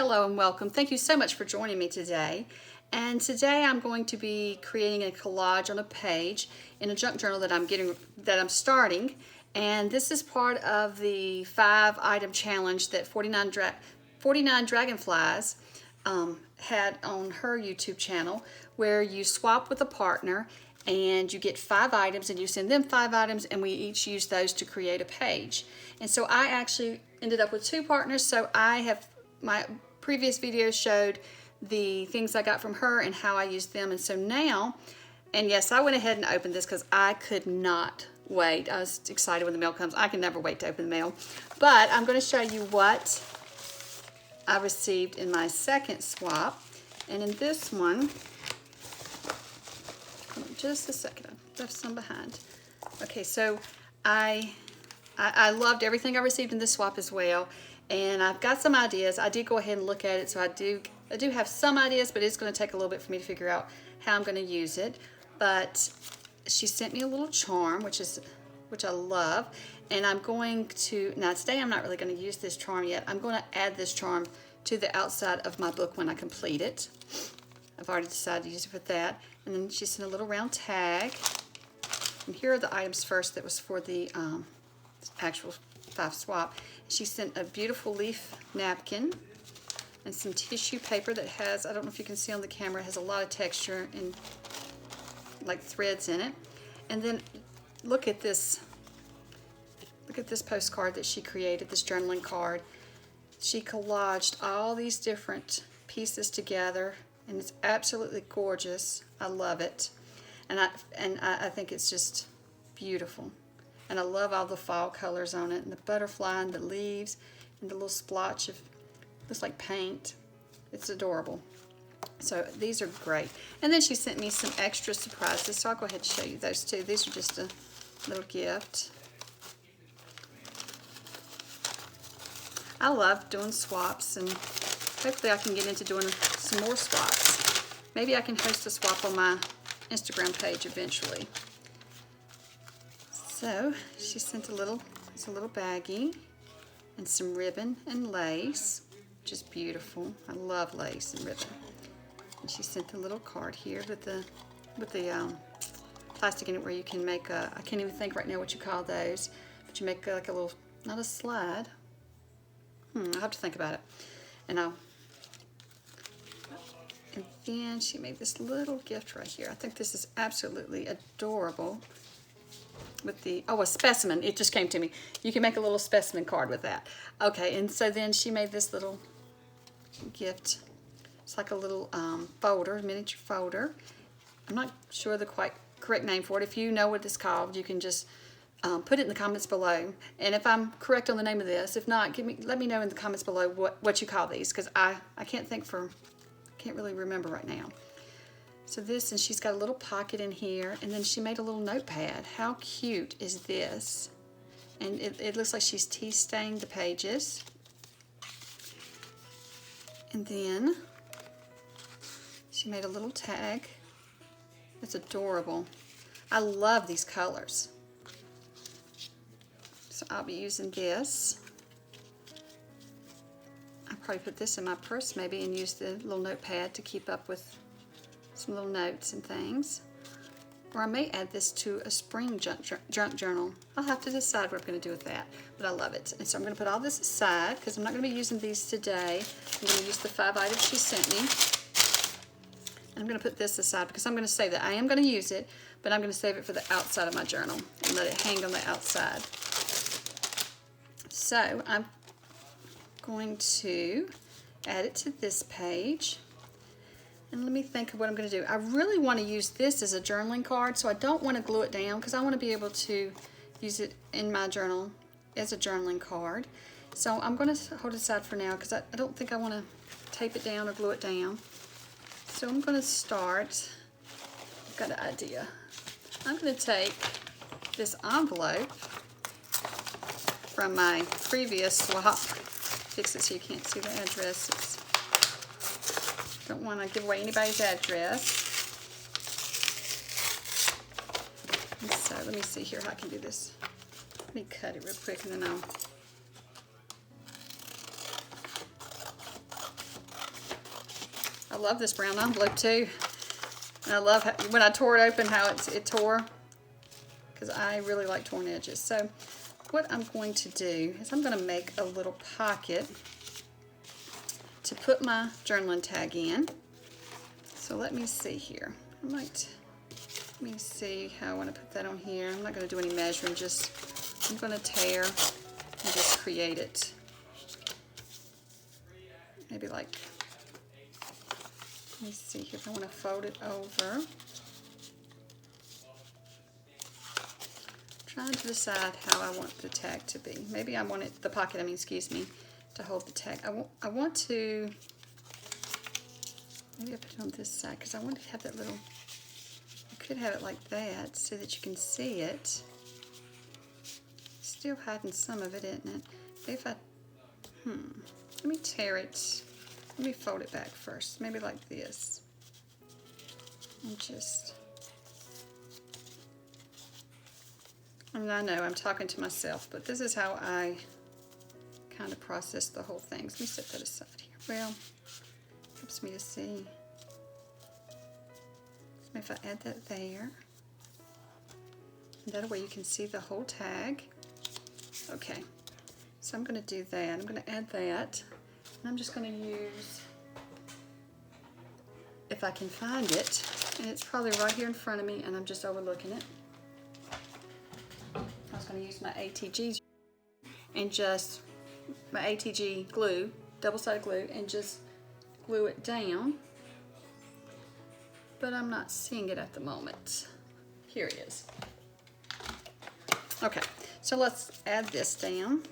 Hello and welcome. Thank you so much for joining me today. And today I'm going to be creating a collage on a page in a junk journal that I'm starting. And this is part of the 5-item challenge that 49 Dragonflies had on her YouTube channel, where you swap with a partner and you get 5 items and you send them 5 items and we each use those to create a page. And so I actually ended up with 2 partners, so my previous videos showed the things I got from her and how I used them. And so now, and yes, I went ahead and opened this because I could not wait. I was excited when the mail comes. I can never wait to open the mail. But I'm going to show you what I received in my second swap. And in this one, hold on just a second, I left some behind. Okay, so I loved everything I received in this swap as well. And I've got some ideas. I did go ahead and look at it, so I do have some ideas, but it's going to take a little bit for me to figure out how I'm going to use it. But she sent me a little charm, which I love, and I'm going to, now today I'm not really going to use this charm yet. I'm going to add this charm to the outside of my book when I complete it. I've already decided to use it for that. And then she sent a little round tag. And here are the items first that was for the actual 5 swap. She sent a beautiful leaf napkin and some tissue paper that has, I don't know if you can see on the camera, it has a lot of texture and like threads in it. And then look at this postcard that she created, this journaling card. She collaged all these different pieces together and it's absolutely gorgeous. I love it. And I think it's just beautiful. And I love all the fall colors on it, and the butterfly and the leaves and the little splotch of, looks like paint. It's adorable. So these are great. And then she sent me some extra surprises, so I'll go ahead and show you those too. These are just a little gift. I love doing swaps, and hopefully I can get into doing some more swaps. Maybe I can host a swap on my Instagram page eventually. So she sent it's a little baggie and some ribbon and lace, which is beautiful. I love lace and ribbon. And she sent a little card here with the plastic in it where you can make a, I can't even think right now what you call those, but you make like a little, not a slide. I'll have to think about it. And then she made this little gift right here. I think this is absolutely adorable. With the, oh, a specimen, it just came to me. You can make a little specimen card with that. Okay, and so then she made this little gift. It's like a little folder, miniature folder. I'm not sure the correct name for it. If you know what it's called, you can just put it in the comments below. And if I'm correct on the name of this, if not, let me know in the comments below what you call these, because I can't really remember right now. So this, and she's got a little pocket in here, and then she made a little notepad. How cute is this? And it looks like she's tea stained the pages. And then she made a little tag. It's adorable. I love these colors. So I'll be using this. I'll probably put this in my purse maybe and use the little notepad to keep up with some little notes and things. Or I may add this to a spring junk journal. I'll have to decide what I'm going to do with that, but I love it. And so I'm going to put all this aside because I'm not going to be using these today. I'm going to use the 5 items she sent me. And I'm going to put this aside because I'm going to save it. I am going to use it, but I'm going to save it for the outside of my journal and let it hang on the outside. So I'm going to add it to this page. And let me think of what I'm going to do. I really want to use this as a journaling card, so I don't want to glue it down because I want to be able to use it in my journal as a journaling card. So I'm going to hold it aside for now because I don't think I want to tape it down or glue it down. So I'm going to start. I've got an idea. I'm going to take this envelope from my previous swap. Fix it so you can't see the addresses. Don't want to give away anybody's address. And so let me see here how I can do this. Let me cut it real quick and then I'll love this brown envelope too. And I love how, when I tore it open, how it tore, because I really like torn edges. So what I'm going to do is I'm going to make a little pocket to put my journaling tag in. So let me see here. Let me see how I want to put that on here. I'm not going to do any measuring, just I'm going to tear and just create it. Maybe like, let me see if I want to fold it over. Trying to decide how I want the tag to be. Maybe I want it, the pocket, excuse me, to hold the tag. I want to, maybe I put it on this side because I want to have that little, I could have it like that so that you can see it. Still hiding some of it, isn't it? If I, let me tear it. Let me fold it back first. Maybe like this. And just, and I know I'm talking to myself, but this is how I kind of process the whole thing. So let me set that aside here. Well, helps me to see. So if I add that there, and that way you can see the whole tag. Okay, so I'm going to do that. I'm going to add that, and I'm just going to use, if I can find it, and it's probably right here in front of me, and I'm just overlooking it. I was going to use my ATGs and just my ATG glue, double-sided glue, and just glue it down. But I'm not seeing it at the moment. Here it is. Okay, so let's add this down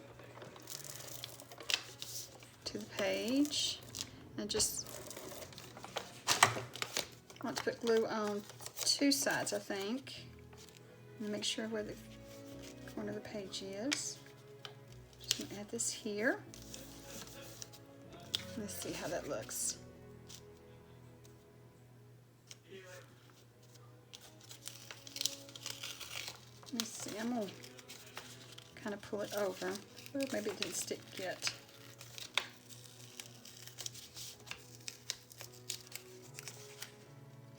to the page, and just want to put glue on two sides, I think, and make sure where the corner of the page is. Just going to add this here. Let's see how that looks. Let me see, I'm going to kind of pull it over. Oh, maybe it didn't stick yet.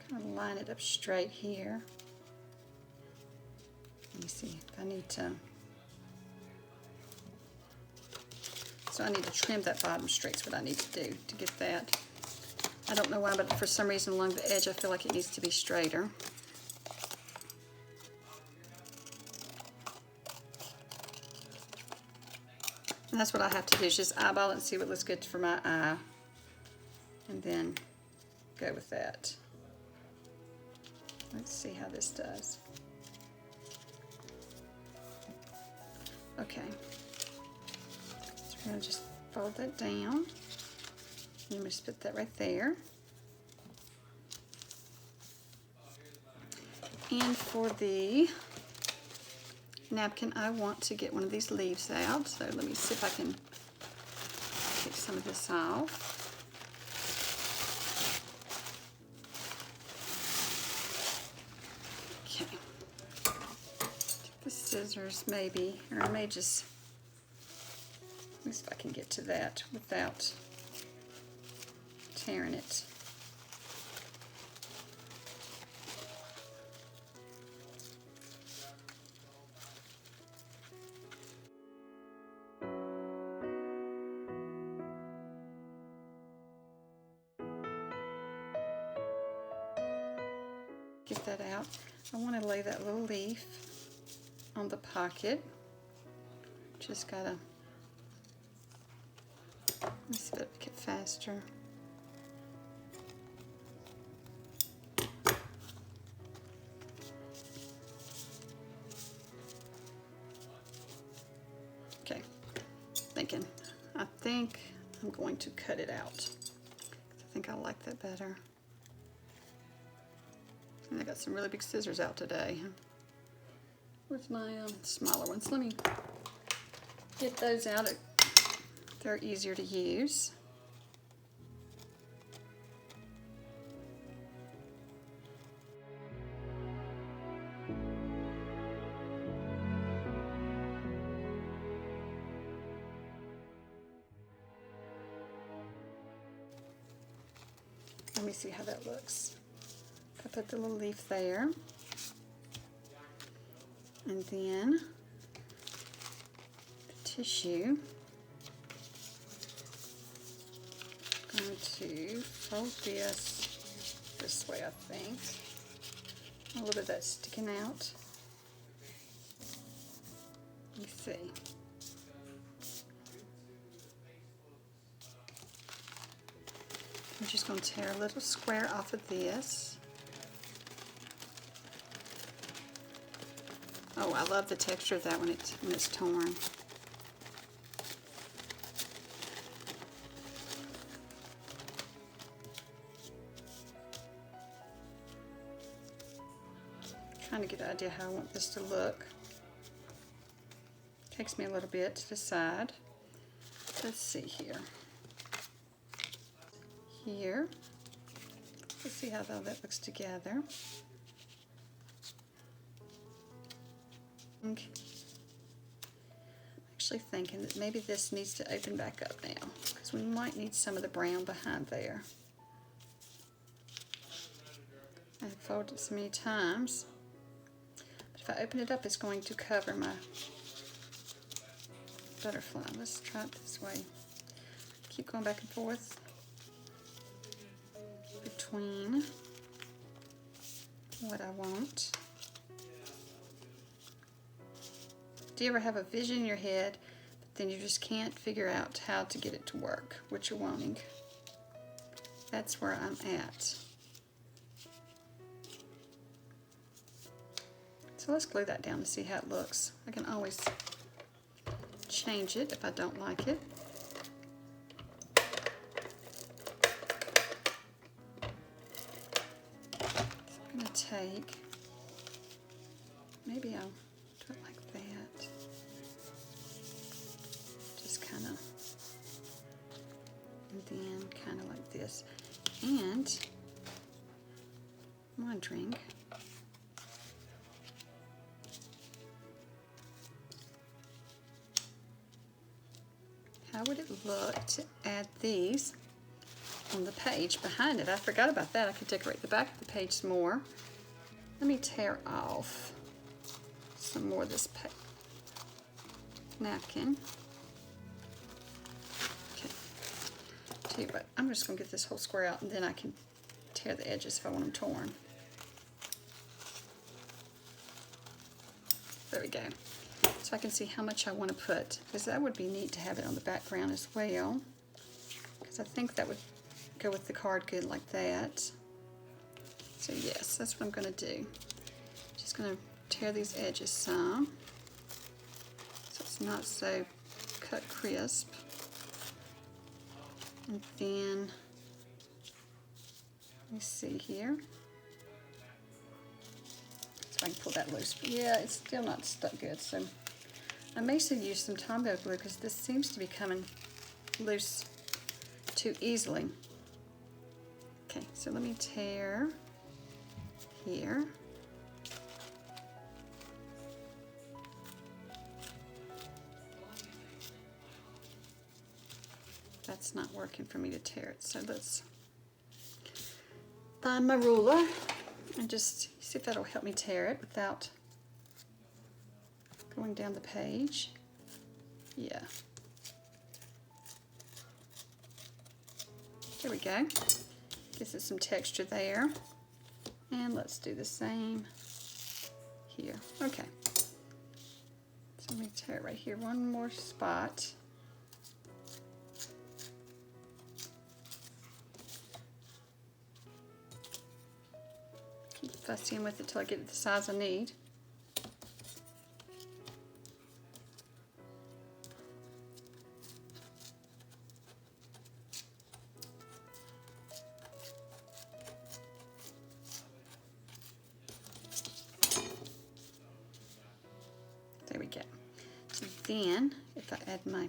Kind of line it up straight here. Let me see if I need to. So I need to trim that bottom straight. That's what I need to do to get that. I don't know why, but for some reason along the edge I feel like it needs to be straighter. And that's what I have to do, is just eyeball it and see what looks good for my eye. And then go with that. Let's see how this does. Okay. So we're going to just fold that down. And we just put that right there. And for the napkin, I want to get one of these leaves out. So let me see if I can take some of this off. Okay. Take the scissors maybe, or I may just, at least if I can get to that without tearing it. Get that out. I want to lay that little leaf on the pocket. Just gotta, let me see if I can get faster. Okay, I think I'm going to cut it out. I think I like that better. I got some really big scissors out today. Where's my smaller ones? Let me get those out. They're easier to use. Let me see how that looks. I put the little leaf there. And then the tissue. I'm going to fold this way, I think. A little bit of that sticking out. Let me see. I'm just going to tear a little square off of this. Oh, I love the texture of that when it's torn. Trying to get an idea how I want this to look. Takes me a little bit to decide. Let's see here. Here. Let's see how all that looks together. I'm actually thinking that maybe this needs to open back up now, because we might need some of the brown behind there. I've folded it so many times, but if I open it up, it's going to cover my butterfly. Let's try it this way. Keep going back and forth between what I want. Do you ever have a vision in your head, but then you just can't figure out how to get it to work, what you're wanting? That's where I'm at. So let's glue that down and see how it looks. I can always change it if I don't like it. So I'm going to take, maybe I'll do it like that. Just kind of, and then kind of like this. And I'm wondering, how would it look to add these on the page behind it? I forgot about that. I could decorate the back of the page some more. Let me tear off some more of this napkin. Okay. Tell you what, I'm just going to get this whole square out, and then I can tear the edges if I want them torn. There we go. So I can see how much I want to put, because that would be neat to have it on the background as well, because I think that would go with the card good like that. So yes, that's what I'm going to do. Just going to tear these edges some so it's not so cut crisp, and then let me see here. So I can pull that loose. But yeah, it's still not stuck good, so I may still use some Tombow glue, because this seems to be coming loose too easily. Okay, so let me tear here. That's not working for me to tear it, so let's find my ruler and just see if that'll help me tear it without going down the page. Yeah. There we go. Gives it some texture there. And let's do the same here. Okay. So let me tear it right here. One more spot. Keep fussing with it till I get it the size I need. There we go. So then, if I add my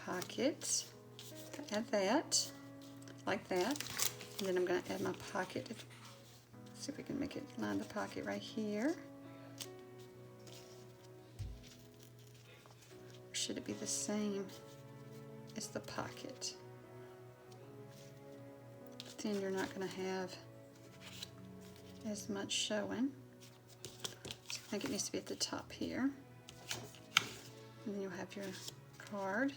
pocket, if I add that, like that, and then I'm going to add my pocket. Let's see if we can make it line the pocket right here. Or should it be the same as the pocket? then you're not going to have as much showing. So I think it needs to be at the top here. And then you'll have your card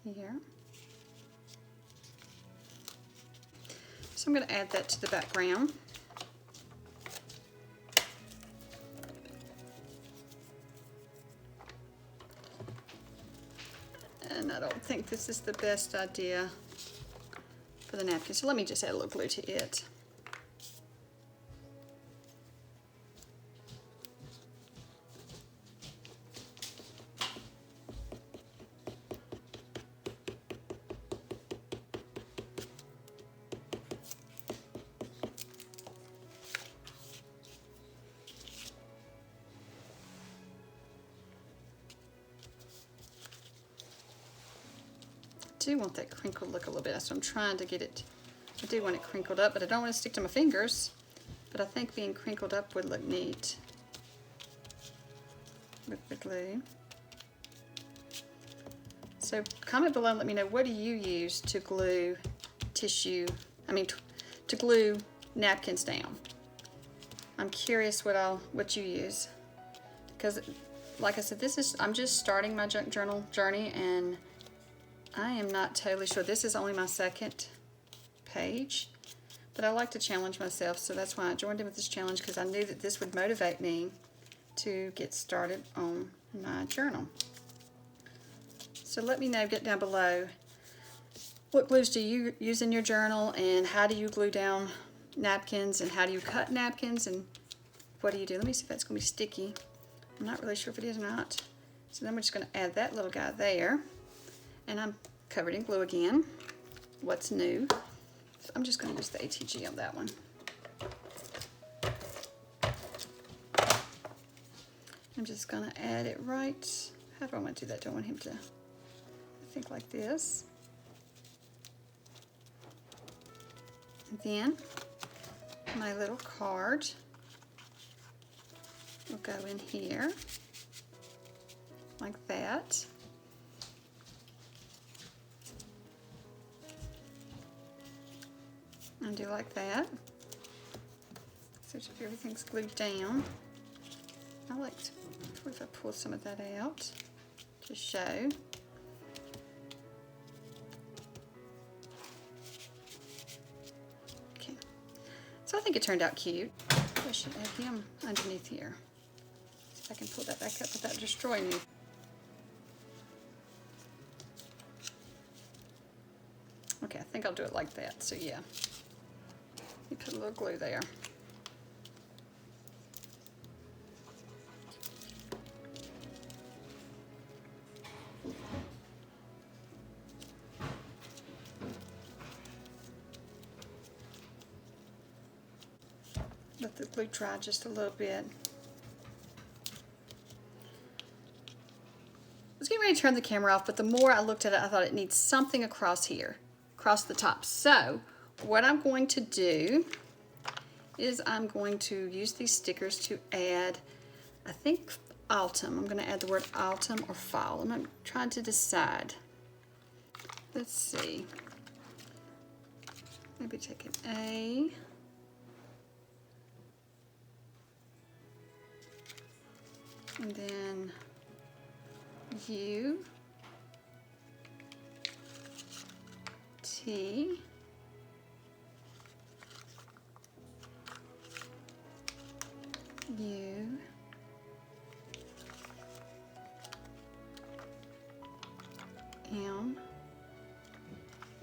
here. So I'm going to add that to the background. And I don't think this is the best idea for the napkin, so let me just add a little glue to it. I do want that crinkled look a little bit, so I'm trying to get it. I do want it crinkled up, but I don't want to stick to my fingers. But I think being crinkled up would look neat with the glue. So comment below and let me know, what do you use to glue tissue, to glue napkins down? I'm curious what you use. Because like I said, I'm just starting my junk journal journey, and I am not totally sure. This is only my second page, but I like to challenge myself, so that's why I joined in with this challenge, because I knew that this would motivate me to get started on my journal. So let me know, get down below, what glues do you use in your journal, and how do you glue down napkins, and how do you cut napkins, and what do you do? Let me see if that's going to be sticky. I'm not really sure if it is or not. So then we're just going to add that little guy there. And I'm covered in glue again. What's new? So I'm just going to use the ATG on that one. I'm just going to add it right. How do I want to do that? Do I want him to think like this? And then my little card will go in here like that. And do like that. So if everything's glued down, I like to, what if I pull some of that out to show. Okay, so I think it turned out cute. I should add him underneath here. See if I can pull that back up without destroying me. Okay, I think I'll do it like that, so yeah. You put a little glue there. Let the glue dry just a little bit. I was getting ready to turn the camera off, but the more I looked at it, I thought it needs something across here, across the top. So what I'm going to do is I'm going to use these stickers to add, I think, autumn. I'm going to add the word autumn or fall. I'm trying to decide. Let's see. Maybe take an A. And then U. T. U. M.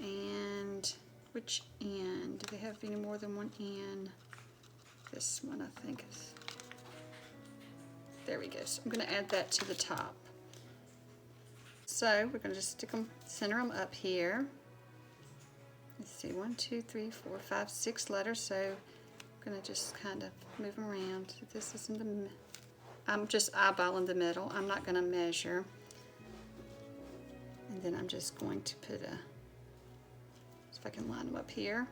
And which N? Do they have any more than one N? This one, I think, is. There we go. So I'm going to add that to the top. So we're going to just stick them, center them up here. Let's see, 1, 2, 3, 4, 5, 6 letters. So I'm going to just kind of move them around. This is in the. I'm just eyeballing the middle. I'm not going to measure. And then I'm just going to put a. So if I can line them up here,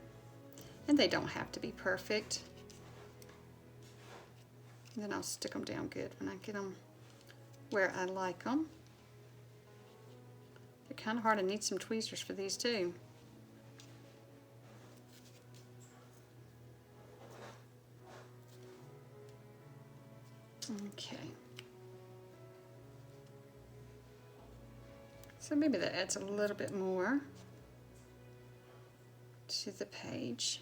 and they don't have to be perfect. And then I'll stick them down good when I get them where I like them. They're kind of hard. I need some tweezers for these too. Okay. So maybe that adds a little bit more to the page.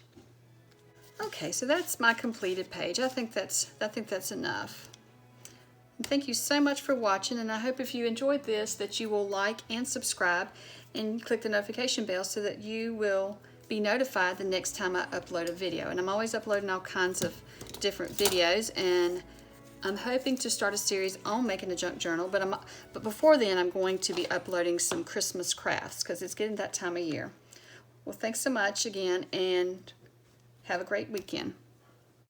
Okay, so that's my completed page. I think that's enough. And thank you so much for watching, and I hope if you enjoyed this that you will like and subscribe and click the notification bell so that you will be notified the next time I upload a video. And I'm always uploading all kinds of different videos, and I'm hoping to start a series on making a junk journal, but before then I'm going to be uploading some Christmas crafts because it's getting that time of year. Well, thanks so much again, and have a great weekend.